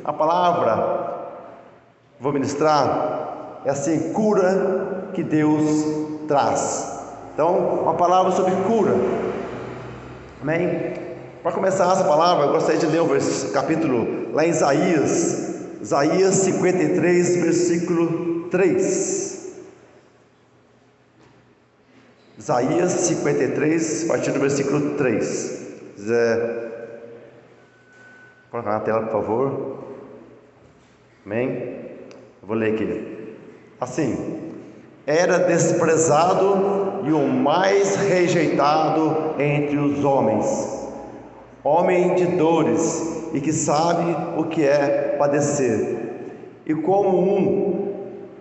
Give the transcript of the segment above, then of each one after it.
A palavra vou ministrar é assim, cura que Deus traz. Então, uma palavra sobre cura. Amém? Para começar essa palavra, eu gostaria de ler o capítulo lá em Isaías 53, versículo 3. Isaías 53, a partir do versículo 3. Se quiser colocar na tela, por favor. Amém? Eu vou ler aqui. Assim: era desprezado e o mais rejeitado entre os homens, homem de dores e que sabe o que é padecer, e como um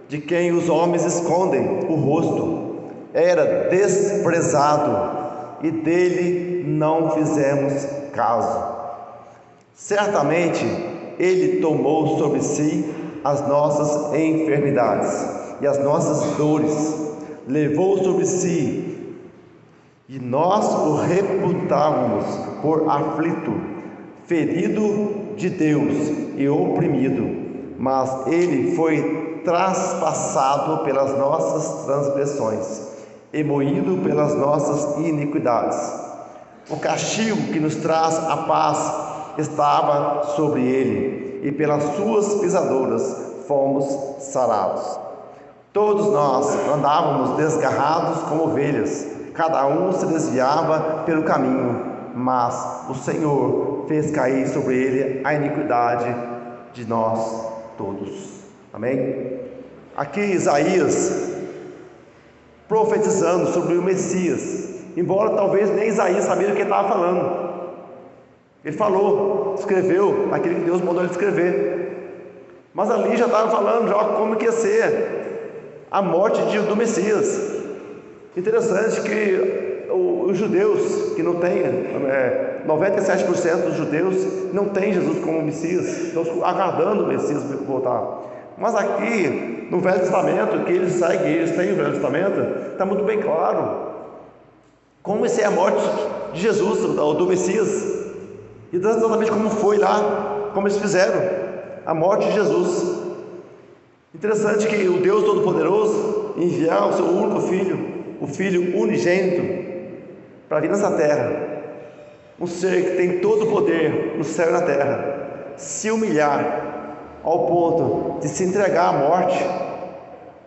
de quem os homens escondem o rosto. Era desprezado e dele não fizemos caso. Certamente ele tomou sobre si as nossas enfermidades e as nossas dores, levou sobre si, e nós o reputávamos por aflito, ferido de Deus e oprimido, mas ele foi traspassado pelas nossas transgressões e moído pelas nossas iniquidades. O castigo que nos traz a paz estava sobre ele, e pelas suas pisaduras fomos sarados. Todos nós andávamos desgarrados como ovelhas, cada um se desviava pelo caminho, mas o Senhor fez cair sobre ele a iniquidade de nós todos. Amém? Aqui Isaías profetizando sobre o Messias, embora talvez nem Isaías sabia o que ele estava falando. Ele falou, escreveu aquilo que Deus mandou ele escrever, mas ali já estava falando já como que ia ser a morte do Messias. Interessante que os judeus que não têm, 97% dos judeus não têm Jesus como Messias, estão aguardando o Messias voltar. Mas aqui no Velho Testamento, que eles seguem, eles têm o Velho Testamento, está muito bem claro como vai ser a morte de Jesus, do Messias, e exatamente como foi lá, como eles fizeram a morte de Jesus. Interessante que o Deus Todo-Poderoso enviar o seu único filho, o Filho unigênito, para vir nessa terra, um ser que tem todo o poder no céu e na terra, se humilhar ao ponto de se entregar à morte.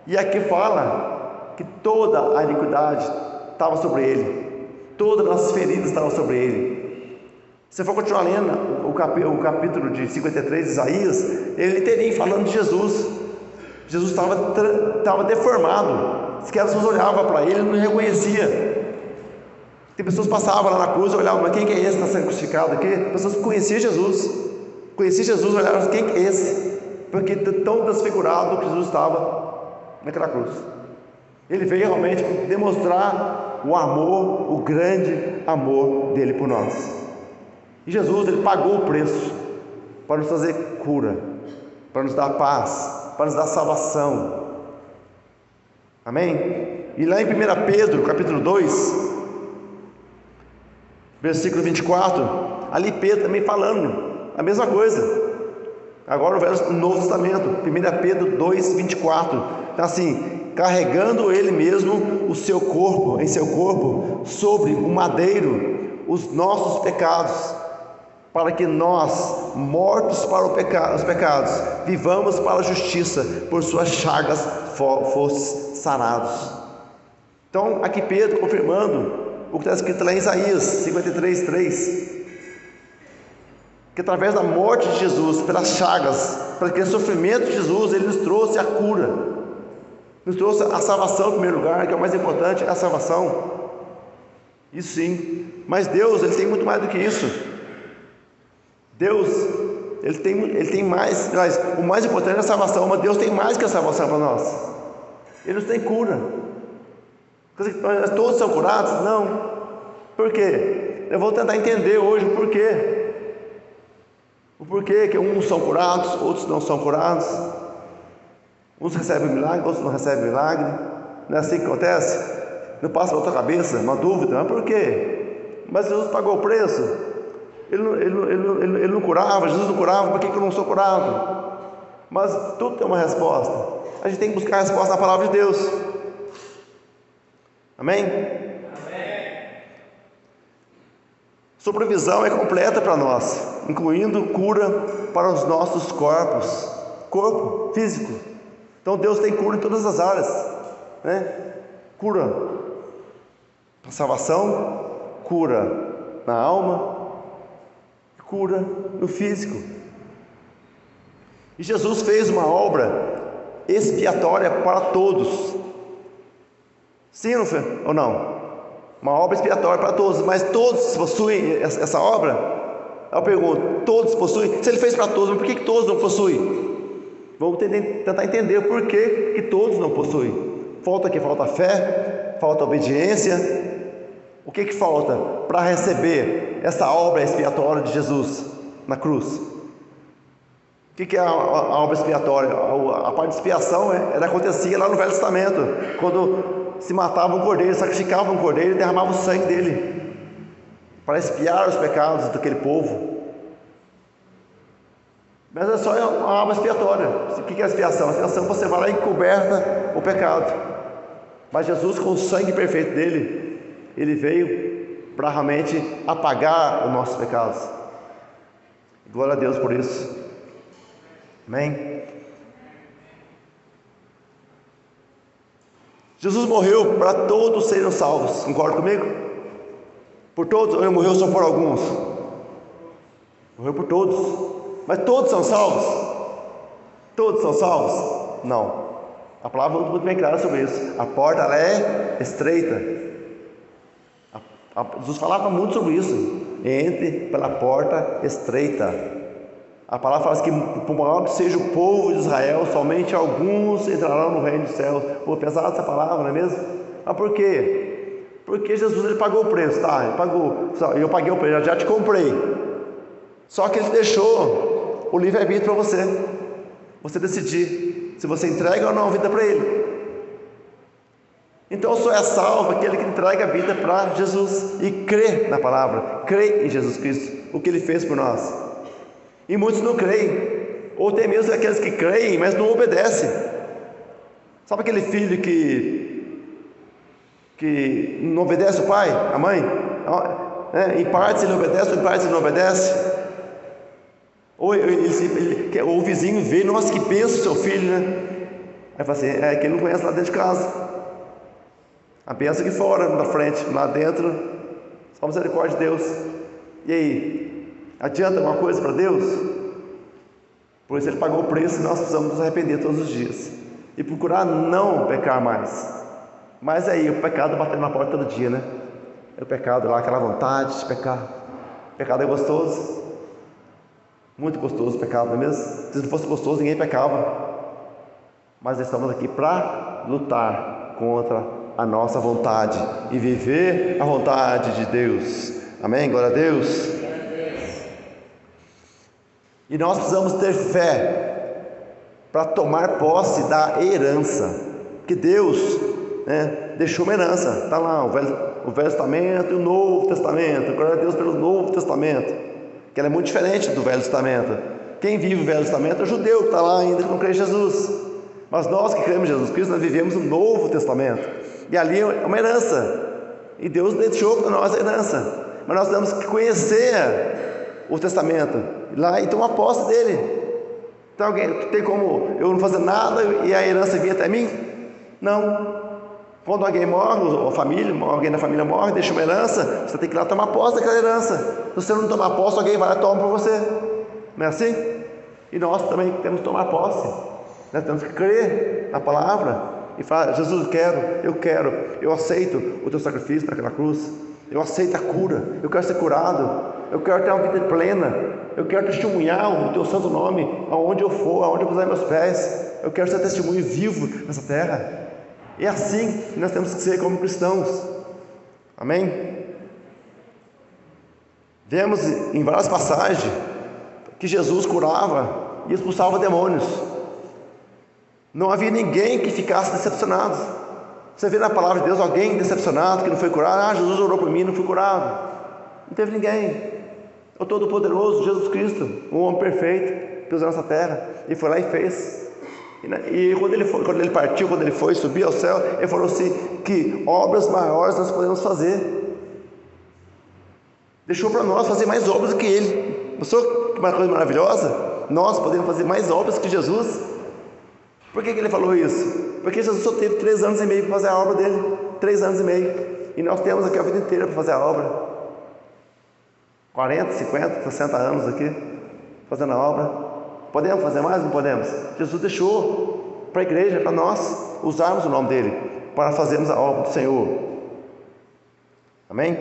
E aqui fala que toda a iniquidade estava sobre ele, todas as feridas estavam sobre ele. Se for continuar lendo o capítulo de 53 de Isaías, ele teria falando de Jesus. Jesus estava deformado, se as pessoas olhavam para ele, não reconhecia. Tem pessoas que passavam lá na cruz e olhavam, mas quem que é esse que está sendo crucificado aqui? Pessoas que conheciam Jesus, olhavam, quem que é esse? Porque tão desfigurado que Jesus estava naquela cruz. Ele veio realmente demonstrar o amor, o grande amor dele por nós. E Jesus, ele pagou o preço para nos trazer cura, para nos dar paz, para nos dar salvação. Amém? E lá em 1 Pedro, capítulo 2, versículo 24, ali Pedro também falando a mesma coisa. Agora o Novo Testamento, 1 Pedro 2, 24, está assim: carregando ele mesmo em seu corpo, sobre o madeiro, os nossos pecados, para que nós, mortos para os pecados, vivamos para a justiça, por suas chagas fosse sarados. Então, aqui Pedro confirmando o que está escrito lá em Isaías 53, 3, que através da morte de Jesus, pelas chagas, para aquele sofrimento de Jesus, ele nos trouxe a cura, nos trouxe a salvação em primeiro lugar, que é o mais importante, é a salvação. Isso sim, mas Deus, ele tem muito mais do que isso. Deus, ele tem mais, mas o mais importante é a salvação, mas Deus tem mais que a salvação para nós. Ele nos tem cura. Todos são curados? Não. Por quê? Eu vou tentar entender hoje o porquê. O porquê que uns são curados, outros não são curados. Uns recebem milagre, outros não recebem milagre. Não é assim que acontece? Não passa na tua cabeça uma dúvida, mas por quê? Mas Jesus pagou o preço. Ele não curava, Jesus não curava, por que eu não sou curado? Mas tudo tem uma resposta. A gente tem que buscar a resposta na palavra de Deus. Amém? Sua provisão é completa para nós, incluindo cura para os nossos corpo físico. Então Deus tem cura em todas as áreas, né? Cura na salvação, cura na alma, cura no físico. E Jesus fez uma obra expiatória para todos. Sim ou não? Uma obra expiatória para todos, mas todos possuem essa obra? Eu pergunto, todos possuem? Se ele fez para todos, mas por que todos não possuem? Vamos tentar entender o porquê que todos não possuem. Falta o quê? Falta fé? Falta obediência? O que falta para receber essa obra expiatória de Jesus na cruz? O que é a obra expiatória? A parte de expiação ela acontecia lá no Velho Testamento, quando se matava um cordeiro, sacrificava um cordeiro e derramava o sangue dele para expiar os pecados daquele povo. Mas é só uma obra expiatória. O que é a expiação? A expiação você vai lá e coberta o pecado. Mas Jesus, com o sangue perfeito dele, ele veio para realmente apagar os nossos pecados. Glória a Deus por isso. Amém? Jesus morreu para todos serem salvos. Concorda comigo? Por todos, ou ele morreu só por alguns? Morreu por todos. Mas todos são salvos? Todos são salvos? Não. A palavra é muito bem clara sobre isso. A porta ela é estreita. Jesus falava muito sobre isso. Entre pela porta estreita. A palavra fala que, por maior que seja o povo de Israel, somente alguns entrarão no reino dos céus. Pô, pesada essa palavra, não é mesmo? Mas por quê? Porque Jesus ele pagou o preço, tá? Ele pagou. Eu paguei o preço, já te comprei. Só que ele deixou o livre-arbítrio para você decidir se você entrega ou não a vida para ele. Então só é salvo aquele que entrega a vida para Jesus e crê na palavra, crê em Jesus Cristo, o que ele fez por nós. E muitos não creem, ou tem mesmo aqueles que creem, mas não obedecem. Sabe aquele filho que não obedece o pai, a mãe? Em partes ele obedece, em partes ele não obedece. Ou o vizinho vê, nossa, que pensa o seu filho, né? Aí fala assim, que ele não conhece lá dentro de casa. A pensa aqui fora, na frente, lá dentro, só misericórdia de Deus. E aí? Adianta alguma coisa para Deus? Por isso ele pagou o preço e nós precisamos nos arrepender todos os dias e procurar não pecar mais. Mas aí o pecado batendo na porta todo dia, né? É o pecado lá, aquela vontade de pecar. O pecado é gostoso, muito gostoso o pecado, não é mesmo? Se não fosse gostoso ninguém pecava. Mas estamos aqui para lutar contra a nossa vontade e viver a vontade de Deus. Amém? Glória a Deus. E nós precisamos ter fé para tomar posse da herança, que Deus deixou uma herança. Está lá o Velho Testamento e o Novo Testamento. Glória a Deus pelo Novo Testamento, que ela é muito diferente do Velho Testamento. Quem vive o Velho Testamento é o judeu que está lá ainda, que não crê em Jesus. Mas nós que cremos em Jesus Cristo, nós vivemos o Novo Testamento. E ali é uma herança. E Deus deixou para nós a herança. Mas nós temos que conhecer o Testamento lá e tomar posse dele. Então tem como eu não fazer nada e a herança vir até mim? Não. Quando alguém morre, alguém da família morre, deixa uma herança, você tem que ir lá tomar posse daquela herança. Se você não tomar posse, alguém vai lá e toma para você. Não é assim? E nós também temos que tomar posse. Nós temos que crer na palavra e falar, Jesus, eu aceito o teu sacrifício naquela cruz. Eu aceito a cura, eu quero ser curado, eu quero ter uma vida plena, eu quero testemunhar o teu santo nome, aonde eu for, aonde eu puser meus pés, eu quero ser testemunho vivo nessa terra. É assim que nós temos que ser como cristãos. Amém? Vemos em várias passagens que Jesus curava e expulsava demônios. Não havia ninguém que ficasse decepcionado. Você vê na palavra de Deus alguém decepcionado que não foi curado? Jesus orou por mim, não fui curado. Não teve ninguém. O Todo-Poderoso, Jesus Cristo, um homem perfeito, que usou nossa terra, e foi lá e fez. E quando ele partiu, quando ele foi subir ao céu, ele falou assim, que obras maiores nós podemos fazer. Deixou para nós fazer mais obras do que ele. Pensou que uma coisa maravilhosa? Nós podemos fazer mais obras que Jesus. Por que ele falou isso? Porque Jesus só teve 3 anos e meio para fazer a obra dele. 3 anos e meio. E nós temos aqui a vida inteira para fazer a obra. 40, 50, 60 anos aqui, fazendo a obra. Podemos fazer mais? Não podemos. Jesus deixou para a igreja, para nós usarmos o nome dele, para fazermos a obra do Senhor. Amém?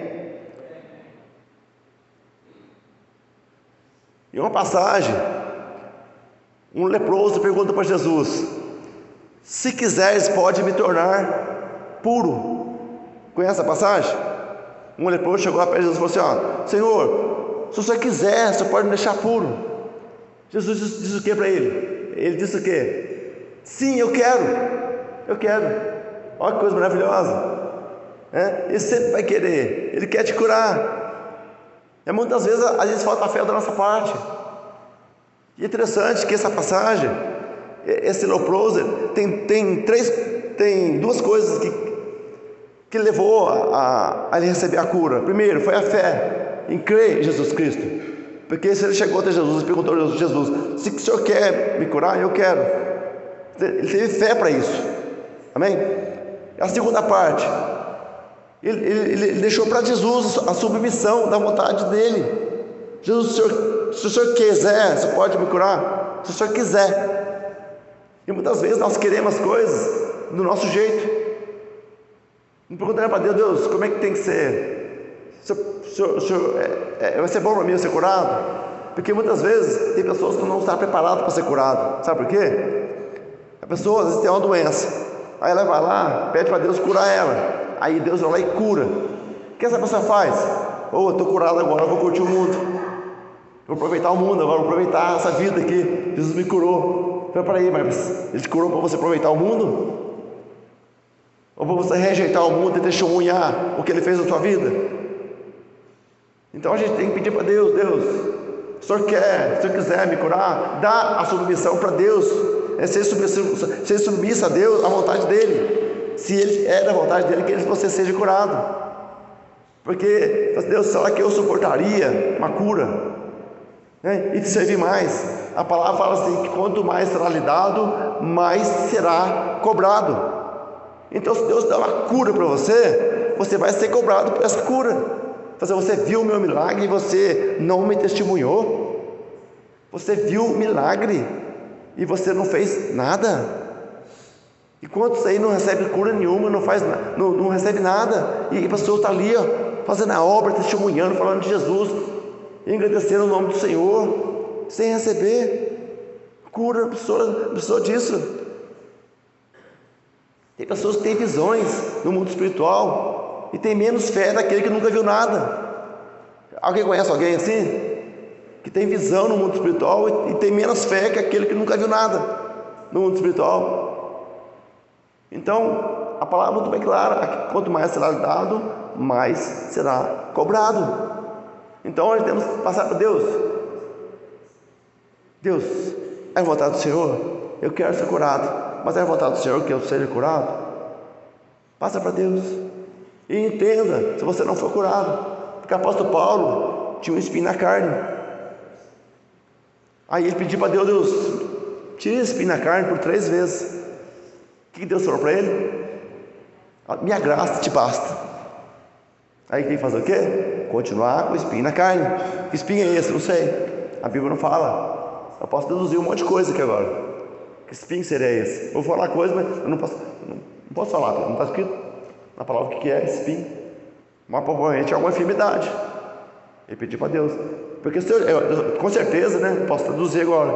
E uma passagem, um leproso pergunta para Jesus: se quiseres, pode me tornar puro. Conhece a passagem? Um leproso chegou lá perto de Jesus e falou assim: Senhor, se o Senhor quiser, o Senhor pode me deixar puro. Jesus disse o que para ele? Ele disse o que? Sim, eu quero. Olha que coisa maravilhosa. Ele sempre vai querer. Ele quer te curar. Muitas vezes a gente falta a fé da nossa parte. E é interessante que essa passagem, esse leproso, tem 2 coisas que levou a ele receber a cura. Primeiro, foi a fé em crer em Jesus Cristo. Porque se ele chegou até Jesus e perguntou a Jesus: se o Senhor quer me curar, eu quero. Ele teve fé para isso. Amém? A segunda parte, ele deixou para Jesus a submissão da vontade dele. Jesus, se o Senhor quiser, você pode me curar? Se o Senhor quiser. E muitas vezes nós queremos as coisas do nosso jeito. Não perguntando para Deus, como é que tem que ser? Vai ser bom para mim eu ser curado? Porque muitas vezes tem pessoas que não estão preparadas para ser curado. Sabe por quê? A pessoa às vezes tem uma doença, aí ela vai lá, pede para Deus curar ela, aí Deus vai lá e cura. O que essa pessoa faz? Eu estou curado agora, eu vou curtir o mundo, vou aproveitar o mundo agora, vou aproveitar essa vida aqui. Jesus me curou. Então, peraí, mas ele te curou para você aproveitar o mundo? Ou para você rejeitar o mundo e testemunhar o que ele fez na sua vida? Então a gente tem que pedir para Deus: se o Senhor quiser me curar, dá a submissão para Deus, ser submissa a Deus, à vontade dele. Se ele é da vontade dele, que você seja curado. Porque Deus, será que eu suportaria uma cura? E te servir mais? A palavra fala assim, que quanto mais será lhe dado, mais será cobrado. Então, se Deus dá uma cura para você, você vai ser cobrado por essa cura. Você viu o meu milagre e você não me testemunhou? Você viu o milagre e você não fez nada? E quantos aí não recebe cura nenhuma, não recebe nada, e a pessoa está ali, fazendo a obra, testemunhando, falando de Jesus, agradecendo o nome do Senhor, sem receber cura? Pessoa disso. Tem pessoas que têm visões no mundo espiritual e tem menos fé daquele que nunca viu nada. Alguém conhece alguém assim? Que tem visão no mundo espiritual e tem menos fé que aquele que nunca viu nada no mundo espiritual. Então, a palavra é muito bem clara: quanto mais será dado, mais será cobrado. Então, nós temos que passar para Deus: Deus, é a vontade do Senhor? Eu quero ser curado, mas é a vontade do Senhor que eu seja curado? Passa para Deus. E entenda, se você não for curado, porque o apóstolo Paulo tinha um espinho na carne. Aí ele pediu para Deus: tira esse espinho na carne por 3 vezes. O que Deus falou para ele? Minha graça te basta. Aí tem que fazer o quê? Continuar com o espinho na carne. Que espinho é esse? Não sei. A Bíblia não fala. Eu posso deduzir um monte de coisa aqui agora. Que espinho seria esse? Eu vou falar coisa, mas eu não posso falar, não está escrito na palavra o que é espinho. Mas provavelmente é alguma enfermidade. Ele pediu para Deus. Porque com certeza, né? Posso traduzir agora.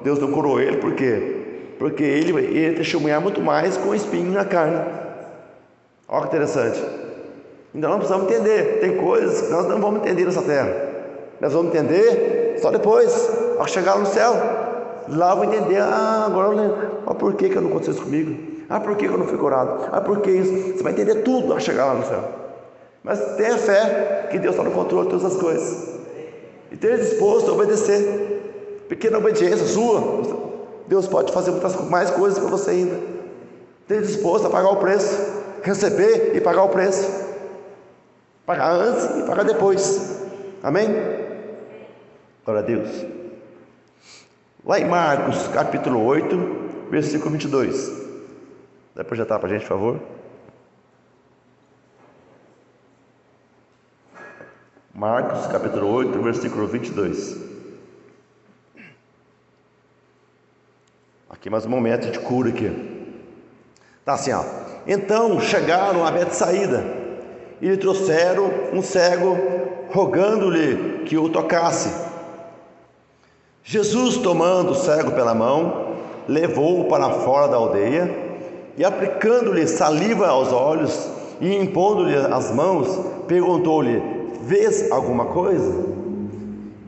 Deus não curou ele, por quê? Porque ele ia testemunhar muito mais com o espinho na carne. Olha que interessante. Então nós precisamos entender. Tem coisas que nós não vamos entender nessa terra. Nós vamos entender só depois, ao chegar no céu. Lá eu vou entender. Agora eu lembro. Por que não aconteceu isso comigo? Por que eu não fui curado? Por que isso? Você vai entender tudo ao chegar lá no céu. Mas tenha fé que Deus está no controle de todas as coisas. e esteja disposto a obedecer. Pequena obediência sua, Deus pode fazer muitas mais coisas para você ainda. Esteja disposto a pagar o preço, receber e pagar o preço, pagar antes e pagar depois. Amém? Glória a Deus. Lá em Marcos capítulo 8, versículo 22. Dá projetar para a gente, por favor? Marcos capítulo 8, versículo 22. Aqui mais um momento de cura aqui. Tá assim, ó. Então chegaram a Betsaída e lhe trouxeram um cego, rogando-lhe que o tocasse. Jesus, tomando o cego pela mão, levou-o para fora da aldeia e, aplicando-lhe saliva aos olhos e impondo-lhe as mãos, perguntou-lhe: vês alguma coisa?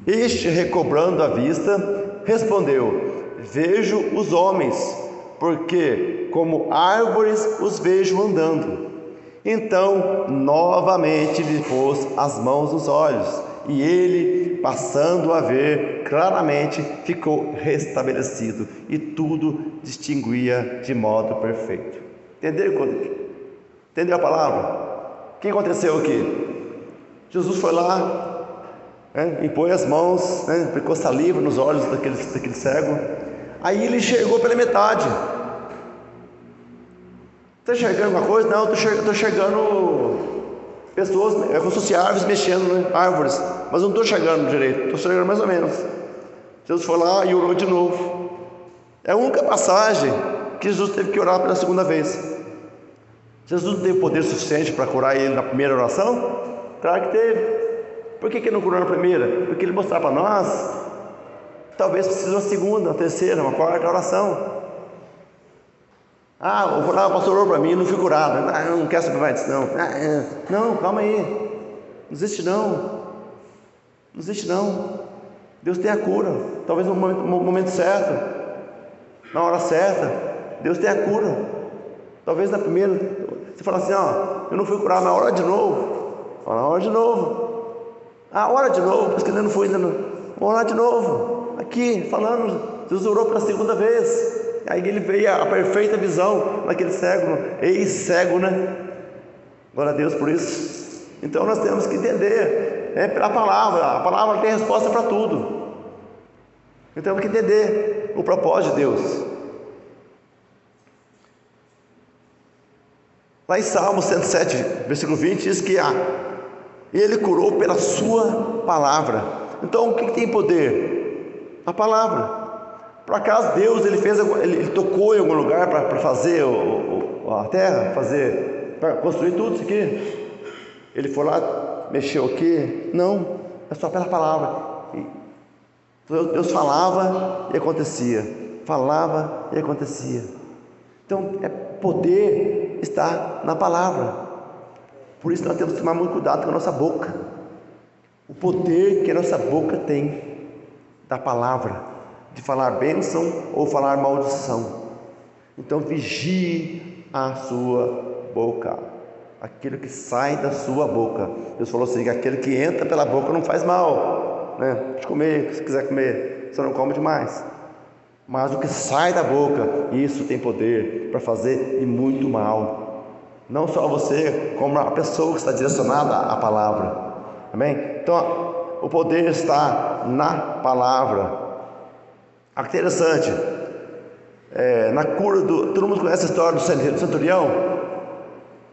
Este, recobrando a vista, respondeu: vejo os homens, porque como árvores os vejo andando. Então novamente lhe pôs as mãos nos olhos, e ele, passando a ver claramente, ficou restabelecido, e tudo distinguia de modo perfeito. Entendeu a palavra? O que aconteceu aqui? Jesus foi lá, impôs as mãos, aplicou saliva nos olhos daquele cego. Aí ele enxergou pela metade. Está enxergando alguma coisa? Não, estou enxergando pessoas, como se fossem árvores mexendo, árvores, mas eu não estou enxergando direito, estou enxergando mais ou menos. Jesus foi lá e orou de novo. É a única passagem que Jesus teve que orar pela segunda vez. Jesus não teve poder suficiente para curar ele na primeira oração? Claro que teve. Por que ele não curou na primeira? Porque ele mostrava para nós, talvez precise uma segunda, uma terceira, uma quarta oração. O pastor orou para mim e não fui curado. Eu não quero saber mais disso não. Não, calma aí. Não existe não. Não existe não. Deus tem a cura. Talvez no momento certo, na hora certa, Deus tem a cura. Talvez na primeira, você fala assim, eu não fui curado, na hora de novo. Na hora de novo. Hora de novo, porque ainda não fui, ainda não. Vamos lá de novo. Aqui, falando, Jesus orou pela segunda vez. Aí ele veio a perfeita visão naquele cego, ex-cego, né? Glória a Deus por isso. Então nós temos que entender, pela palavra. A palavra tem resposta para tudo. Então temos que entender o propósito de Deus. Lá em Salmo 107, versículo 20, diz que ele curou pela sua palavra. Então o que tem poder? A palavra. Por acaso Deus ele tocou em algum lugar para fazer a terra, para construir tudo isso aqui? Ele foi lá, mexeu aqui? Não, é só pela palavra. Deus falava e acontecia, falava e acontecia. Então poder está na palavra. Por isso nós temos que tomar muito cuidado com a nossa boca. O poder que a nossa boca tem da palavra, de falar bênção ou falar maldição. Então vigie a sua boca, aquilo que sai da sua boca. Deus falou assim, que aquele que entra pela boca não faz mal, né? Pode comer, se quiser comer, só não come demais. Mas o que sai da boca, isso tem poder para fazer e muito mal. Não só você, como a pessoa que está direcionada à palavra. Amém? Então o poder está na palavra. Interessante, na cura todo mundo conhece a história do centurião?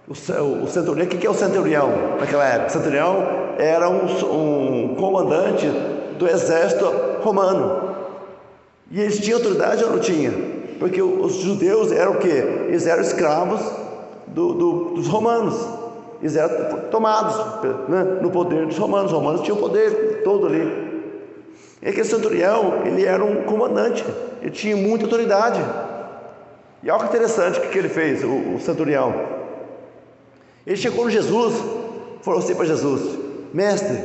O centurião, o que é o centurião naquela época? O centurião era um comandante do exército romano, e eles tinham autoridade ou não tinha? Porque os judeus eram o quê? Eles eram escravos dos romanos, eles eram tomados, né, no poder dos romanos. Os romanos tinham o poder todo ali. E aquele centurião, ele era um comandante, ele tinha muita autoridade. E olha que interessante o que ele fez, o centurião. Ele chegou no Jesus, falou assim para Jesus: mestre,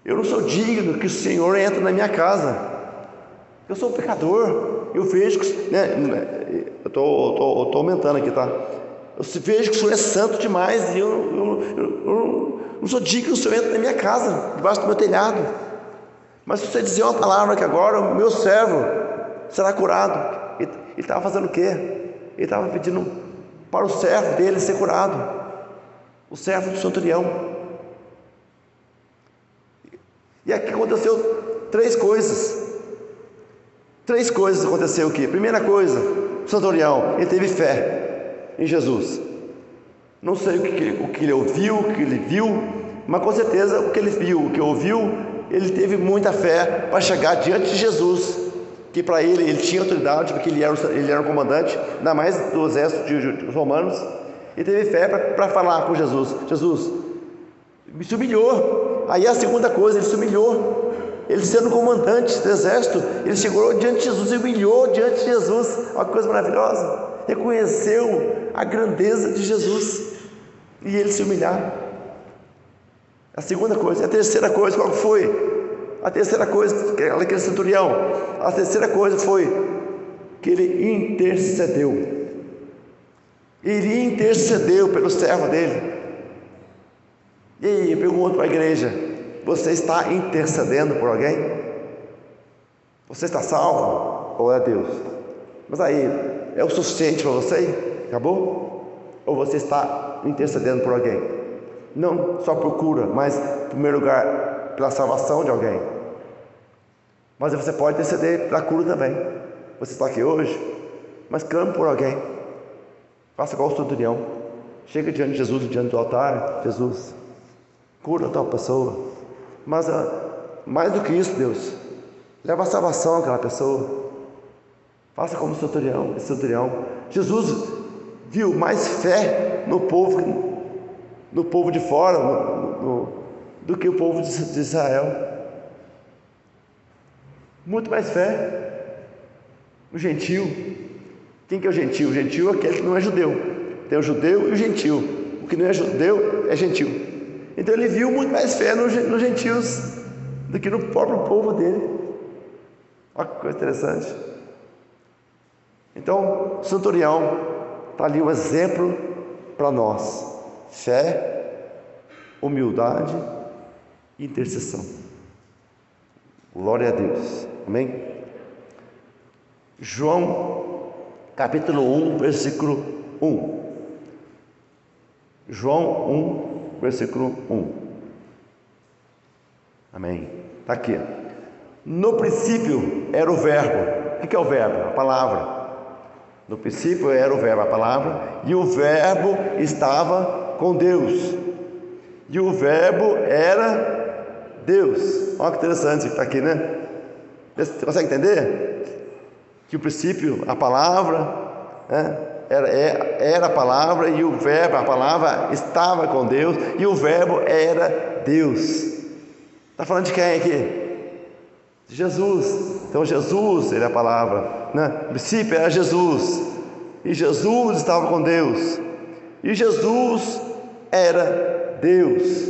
eu não sou digno que o Senhor entre na minha casa. Eu sou um pecador. Eu vejo que, eu estou aumentando aqui, tá? Eu vejo que o Senhor é santo demais e eu não sou digno que o Senhor entre na minha casa, debaixo do meu telhado. Mas se você dizer uma palavra que agora o meu servo será curado. Ele estava fazendo o quê? Ele estava pedindo para o servo dele ser curado. O servo do centurião. E aqui aconteceu três coisas. Três coisas aconteceu aqui. Primeira coisa, o centurião, ele teve fé em Jesus. Não sei o que ele ouviu, o que ele viu, mas com certeza o que ele viu, o que ouviu, ele teve muita fé para chegar diante de Jesus, que para ele tinha autoridade, porque ele era um comandante, ainda mais do exército dos romanos. Ele teve fé para falar com Jesus. Jesus se humilhou. Aí a segunda coisa, ele se humilhou. Ele sendo comandante do exército, ele chegou diante de Jesus e humilhou diante de Jesus. Olha que coisa maravilhosa. Reconheceu a grandeza de Jesus e ele se humilhar. A segunda coisa. A terceira coisa, qual foi? A terceira coisa, aquele centurião, a terceira coisa foi que ele intercedeu. Ele intercedeu pelo servo dele. E aí, eu pergunto para a igreja: você está intercedendo por alguém? Você está salvo? Ou é Deus? Mas aí, é o suficiente para você? Acabou? Ou você está intercedendo por alguém? Não só por cura, mas em primeiro lugar pela salvação de alguém. Mas você pode interceder pela cura também. Você está aqui hoje, mas clame por alguém. Faça igual o centurião. Chega diante de Jesus, diante do altar. Jesus, cura tal pessoa. Mas mais do que isso, Deus, leva a salvação àquela pessoa. Faça como esse centurião. Jesus viu mais fé no povo de fora do que o povo de Israel. Muito mais fé no gentio. Quem que é o gentio? O gentio é aquele que não é judeu. Tem o judeu e o gentio. O que não é judeu é gentio. Então ele viu muito mais fé nos gentios do que no próprio povo dele. Olha que coisa interessante. Então, o centurião está ali um exemplo para nós: fé, humildade e intercessão. Glória a Deus. Amém? João capítulo 1, versículo 1. João 1, versículo 1. Amém. Está aqui. No princípio era o verbo. O que é o verbo? A palavra. No princípio era o verbo, a palavra. E o verbo estava com Deus. E o verbo era Deus. Olha que interessante que está aqui, né? Você consegue entender? Que o princípio, a palavra, né? Era a palavra, e o verbo, a palavra, estava com Deus, e o verbo era Deus. Está falando de quem aqui? De Jesus. Então Jesus, ele é a palavra, né? No princípio era Jesus, e Jesus estava com Deus, e Jesus era Deus.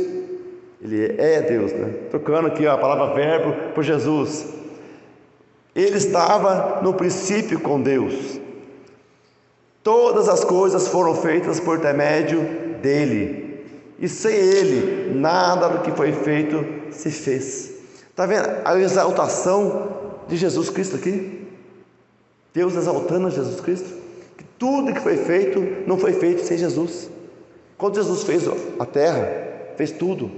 Ele é Deus, né? Trocando aqui a palavra verbo por Jesus. Ele estava no princípio com Deus. Todas as coisas foram feitas por intermédio dele, e sem ele nada do que foi feito se fez. Está vendo a exaltação de Jesus Cristo aqui? Deus exaltando Jesus Cristo, que tudo que foi feito não foi feito sem Jesus. Quando Jesus fez a terra, fez tudo,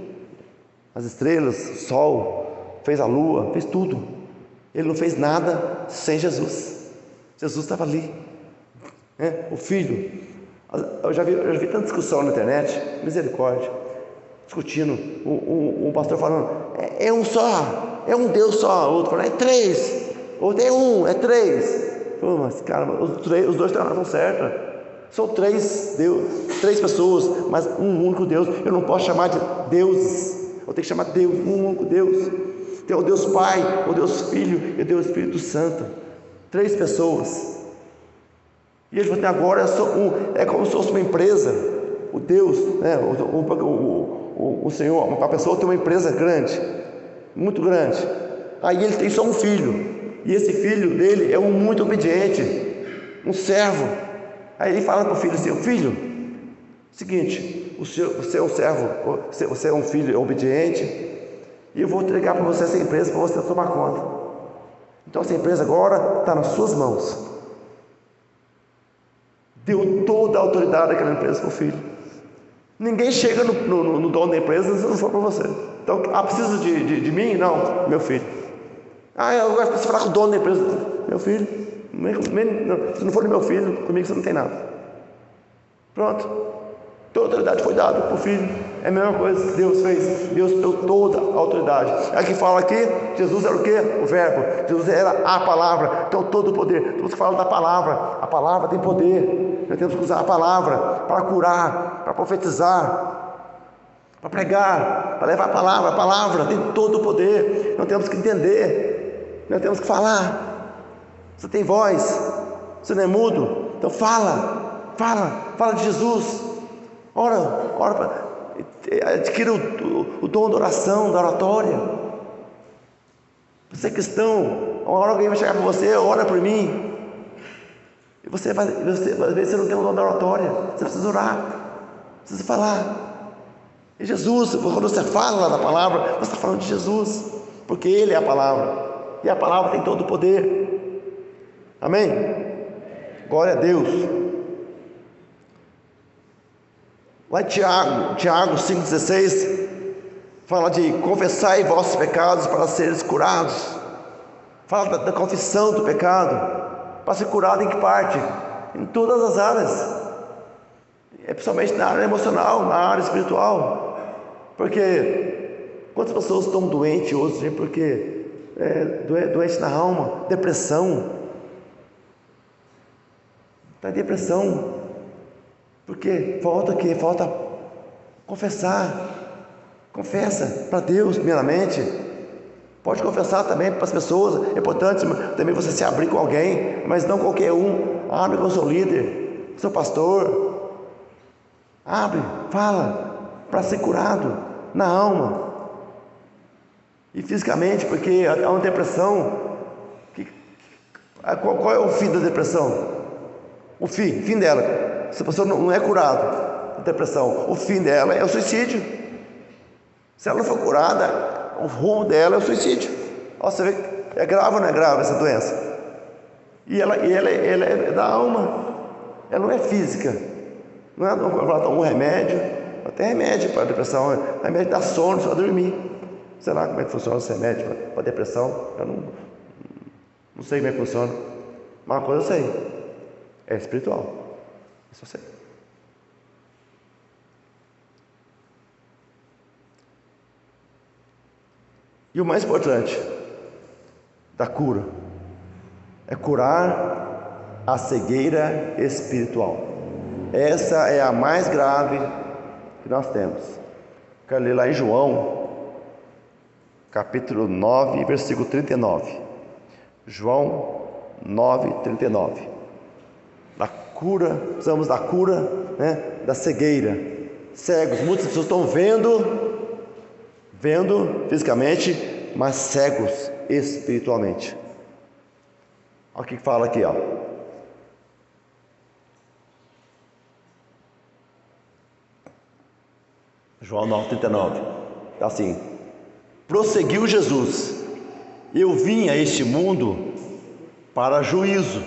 as estrelas, o sol, fez a lua, fez tudo. Ele não fez nada sem Jesus. Jesus estava ali. O Filho. Eu já vi tanta discussão na internet, misericórdia, discutindo, um pastor falando, é um só, é um Deus só, outro falando, é três, outro é um, é três. Pô, mas cara, os dois estão certos. São três pessoas, mas um único Deus. Eu não posso chamar de deuses, eu tenho que chamar de Deus, um único Deus. Tem o Deus Pai, o Deus Filho e o Deus Espírito Santo. Três pessoas. E ele falou, agora é como se fosse uma empresa. O Deus, né, o Senhor, uma pessoa tem uma empresa grande, muito grande. Aí ele tem só um filho, e esse filho dele é um muito obediente, um servo. Aí ele fala para o filho assim, filho, Seguinte, você é um servo, você é um filho obediente, e eu vou entregar para você essa empresa para você tomar conta. Então essa empresa agora está nas suas mãos. Deu toda a autoridade daquela empresa para o filho. Ninguém chega no dono da empresa se não for para você. Então, precisa de mim? Não, meu filho. Eu gosto de falar com o dono da empresa. Meu filho. Se não for meu filho, comigo você não tem nada. Pronto. Toda a autoridade foi dada para o filho. É a mesma coisa que Deus fez. Deus deu toda a autoridade. Aqui fala aqui, Jesus era o quê? O verbo. Jesus era a palavra. Então todo o poder. Todos que falam da palavra. A palavra tem poder. Nós temos que usar a palavra para curar, para profetizar, para pregar, para levar a palavra tem todo o poder. Nós temos que entender, nós temos que falar. Você tem voz, você não é mudo, então fala de Jesus. Ora, adquira o dom da oração, da oratória. Você é cristão, uma hora alguém vai chegar para você, ora por mim. E você vai ver se você não tem o dom da oratória. Você precisa orar, precisa falar. E Jesus, quando você fala da palavra, você está falando de Jesus, porque Ele é a palavra, e a palavra tem todo o poder. Amém? Glória a Deus. Lá em Tiago 5,16, fala de confessai vossos pecados para seres curados. Fala da confissão do pecado. Para ser curado em que parte? Em todas as áreas. Principalmente na área emocional, na área espiritual. Porque quantas pessoas estão doentes hoje? Porque doente na alma, depressão. Está em depressão. Porque falta o quê? Falta confessar. Confessa para Deus, primeiramente. Pode confessar também para as pessoas, é importante também você se abrir com alguém, mas não qualquer um. Abre com o seu líder, seu pastor. Abre, fala, para ser curado na alma e fisicamente, porque há uma depressão. Qual é o fim da depressão? O fim dela, se a pessoa não é curada da depressão, o fim dela é o suicídio. Se ela não for curada, o rumo dela é o suicídio. Você vê que é grave ou não é grave essa doença? E ela é da alma, ela não é física. Não é um remédio, até remédio para depressão, remédio dá sono, só dormir. Sei lá como é que funciona esse remédio para depressão, eu não sei como é que funciona, mas uma coisa eu sei, é espiritual, isso eu sei. E o mais importante da cura é curar a cegueira espiritual. Essa é a mais grave que nós temos. Quero ler lá em João, capítulo 9, versículo 39. João 9, 39. Da cura, precisamos da cura, da cegueira. Cegos, muitas pessoas estão vendo fisicamente, mas cegos espiritualmente. Olha o que fala aqui, João 9,39. Está assim: prosseguiu Jesus: eu vim a este mundo para juízo,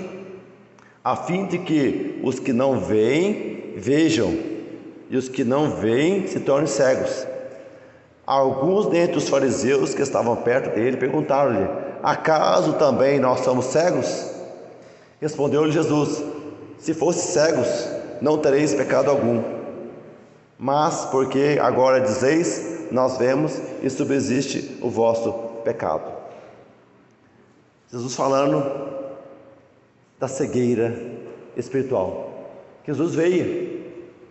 a fim de que os que não veem vejam, e os que não veem se tornem cegos. Alguns dentre os fariseus que estavam perto dele perguntaram-lhe: acaso também nós somos cegos? Respondeu-lhe Jesus: se fosse cegos, não tereis pecado algum. Mas porque agora dizeis, nós vemos, e subsiste o vosso pecado. Jesus falando da cegueira espiritual. Jesus veio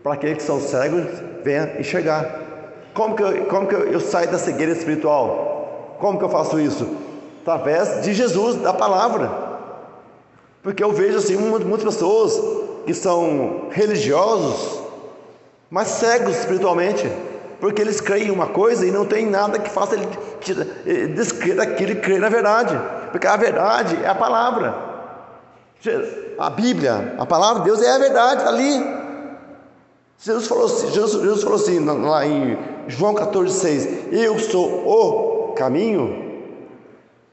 para aqueles que são cegos venham enxergar. Como que eu saio da cegueira espiritual? Como que eu faço isso? Através de Jesus, da palavra. Porque eu vejo assim muitas pessoas que são religiosos, mas cegos espiritualmente, porque eles creem em uma coisa e não tem nada que faça ele descrer daquilo e crer na verdade, porque a verdade é a palavra. A Bíblia, a palavra de Deus é a verdade, está ali. Jesus falou assim, lá em João 14,6: eu sou o caminho,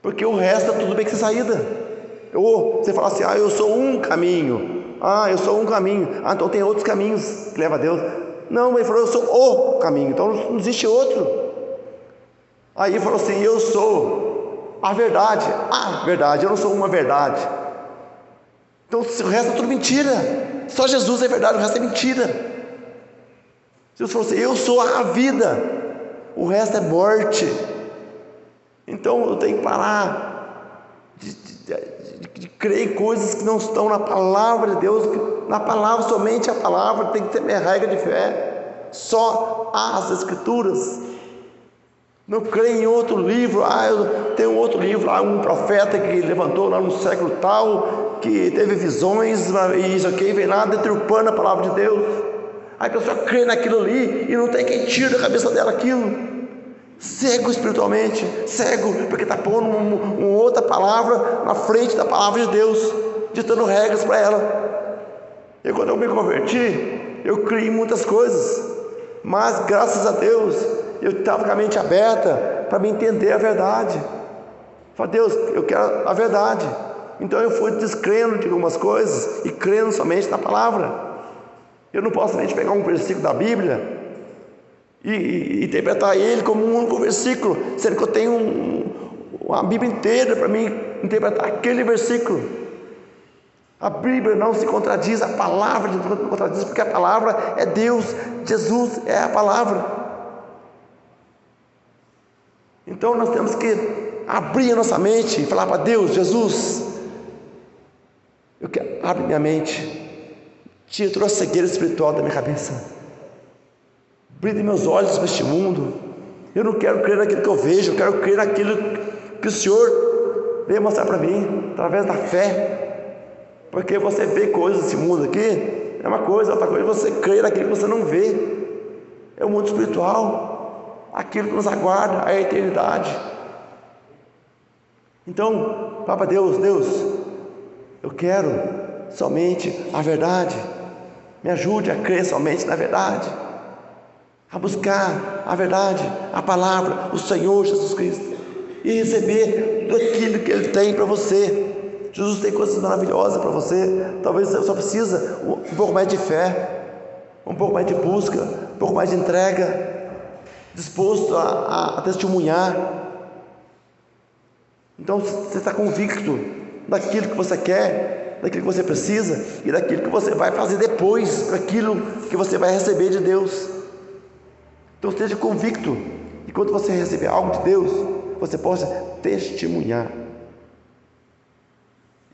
porque o resto é tudo bem que você saída. Ou você fala assim: eu sou um caminho, eu sou um caminho, então tem outros caminhos que levam a Deus. Não, ele falou: eu sou o caminho, então não existe outro. Aí ele falou assim: eu sou a verdade, eu não sou uma verdade. Então o resto é tudo mentira, só Jesus é verdade, o resto é mentira. Jesus falou assim: eu sou a vida, o resto é morte. Então eu tenho que parar de crer em coisas que não estão na palavra de Deus. Na palavra, somente a palavra tem que ter minha regra de fé, só as Escrituras. Não creio em outro livro. Eu tenho outro livro lá, um profeta que levantou lá no século tal, que teve visões, e isso aqui vem lá deturpando a palavra de Deus. Aí a pessoa crê naquilo ali e não tem quem tire da cabeça dela aquilo. Cego espiritualmente, cego, porque está pondo uma outra palavra na frente da palavra de Deus, ditando regras para ela. Quando eu me converti, eu criei muitas coisas, mas graças a Deus eu estava com a mente aberta para me entender a verdade. Falei: Deus, eu quero a verdade. Então eu fui descrendo de algumas coisas e crendo somente na palavra. Eu não posso somente pegar um versículo da Bíblia e interpretar ele como um único versículo, sendo que eu tenho uma Bíblia inteira para mim interpretar aquele versículo. A Bíblia não se contradiz, a palavra não se contradiz, porque a palavra é Deus, Jesus é a palavra. Então nós temos que abrir a nossa mente e falar para Deus: Jesus, abre minha mente, tira toda a cegueira espiritual da minha cabeça, brilhe meus olhos para este mundo. Eu não quero crer naquilo que eu vejo, eu quero crer naquilo que o Senhor veio mostrar para mim, através da fé. Porque você vê coisas desse mundo aqui, é uma coisa, outra coisa é você crer naquilo que você não vê. É o mundo espiritual, aquilo que nos aguarda, a eternidade. Então, fala para Deus: Deus, eu quero somente a verdade, me ajude a crer somente na verdade, a buscar a verdade, a palavra, o Senhor Jesus Cristo, e receber daquilo que Ele tem para você. Jesus tem coisas maravilhosas para você. Talvez você só precisa um pouco mais de fé, um pouco mais de busca, um pouco mais de entrega, disposto a testemunhar. Então você está convicto daquilo que você quer, daquilo que você precisa e daquilo que você vai fazer depois, daquilo que você vai receber de Deus. Então esteja convicto, e quando você receber algo de Deus, você possa testemunhar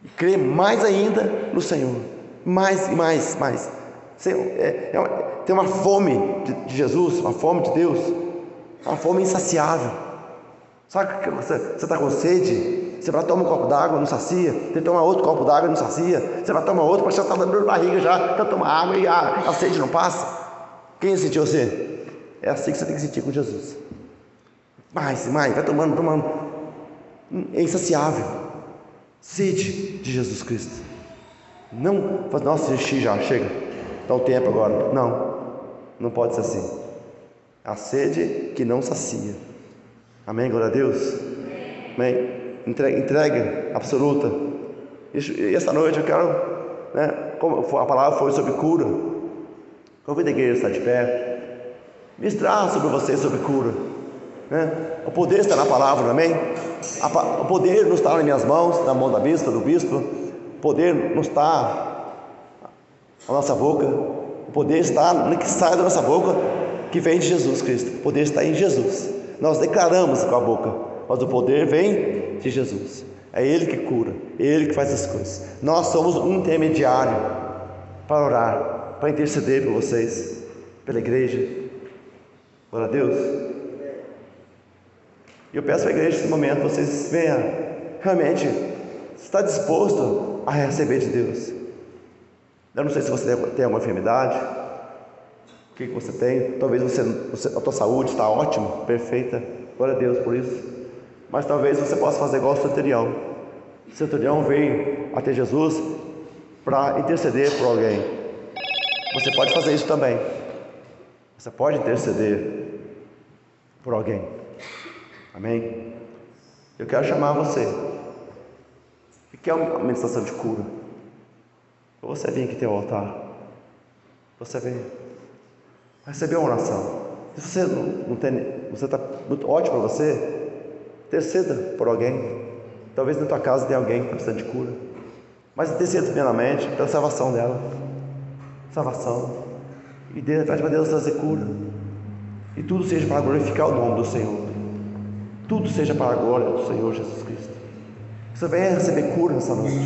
e crer mais ainda no Senhor, mais e mais. Tem uma fome de Jesus, uma fome de Deus, uma fome insaciável. Sabe que você está com sede? Você vai tomar um copo d'água, não sacia. Você toma outro copo d'água, não sacia. Você vai tomar outro, mas já está dando dor de barriga já. Então toma água e a sede não passa. Quem sentiu você? É assim que você tem que sentir com Jesus. Mais, vai tomando. É insaciável. Sede de Jesus Cristo. Não, nossa, já chega. Dá um tempo agora. Não pode ser assim. A sede que não sacia. Amém? Glória a Deus. Amém? Entrega absoluta. E essa noite eu quero, como a palavra foi sobre cura, convido a igreja a estar de pé, ministrar sobre vocês sobre cura. O poder está na palavra, amém? O poder não está nas minhas mãos, na mão da bispa, do bispo. O poder não está na nossa boca. O poder está no que sai da nossa boca, que vem de Jesus Cristo. O poder está em Jesus. Nós declaramos com a boca, mas o poder vem de Jesus. É Ele que cura, é Ele que faz as coisas. Nós somos um intermediário para orar, para interceder por vocês, pela igreja. Glória a Deus. E eu peço à igreja nesse momento, vocês venham realmente estar disposto a receber de Deus. Eu não sei se você tem alguma enfermidade, o que você tem. Talvez a tua saúde está ótima, perfeita, glória a Deus por isso. Mas talvez você possa fazer igual o centurião. O centurião veio até Jesus para interceder por alguém. Você pode fazer isso também. Você pode interceder por alguém. Amém? Eu quero chamar você que quer uma ministração de cura. Ou você vem aqui ter o altar. Você vem receber uma oração. Se você não tem, você está muito ótimo para você, interceda por alguém. Talvez na tua casa tenha alguém que está precisando de cura. Mas interceda primeiramente pela salvação dela. Salvação. E pede para Deus trazer cura. E tudo seja para glorificar o nome do Senhor. Tudo seja para a glória do Senhor Jesus Cristo. Você venha receber cura nessa noite.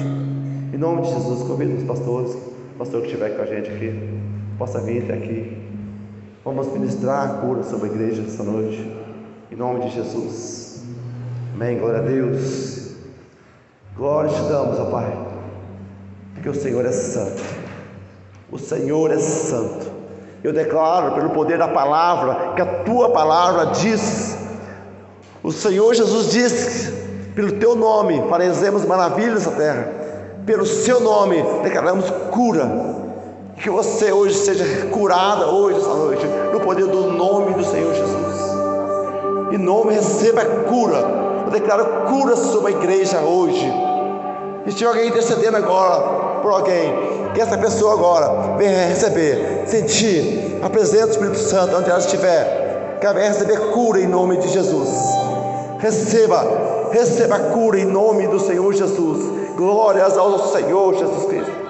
Em nome de Jesus, convido os pastores, o pastor que estiver com a gente aqui, possa vir até aqui. Vamos ministrar a cura sobre a igreja nessa noite. Em nome de Jesus. Amém. Glória a Deus. Glória te damos, ó Pai. Porque o Senhor é santo. O Senhor é santo. Eu declaro pelo poder da palavra, que a tua palavra diz. O Senhor Jesus disse: pelo teu nome faremos maravilhas na terra. Pelo seu nome declaramos cura. Que você hoje seja curada hoje, essa noite, no poder do nome do Senhor Jesus. Em nome, receba a cura. Eu declaro cura sobre a igreja hoje. E se alguém intercedendo agora por alguém, que essa pessoa agora venha receber, sentir a presença do Espírito Santo onde ela estiver, que ela venha receber cura em nome de Jesus. Receba a cura em nome do Senhor Jesus. Glórias ao Senhor Jesus Cristo.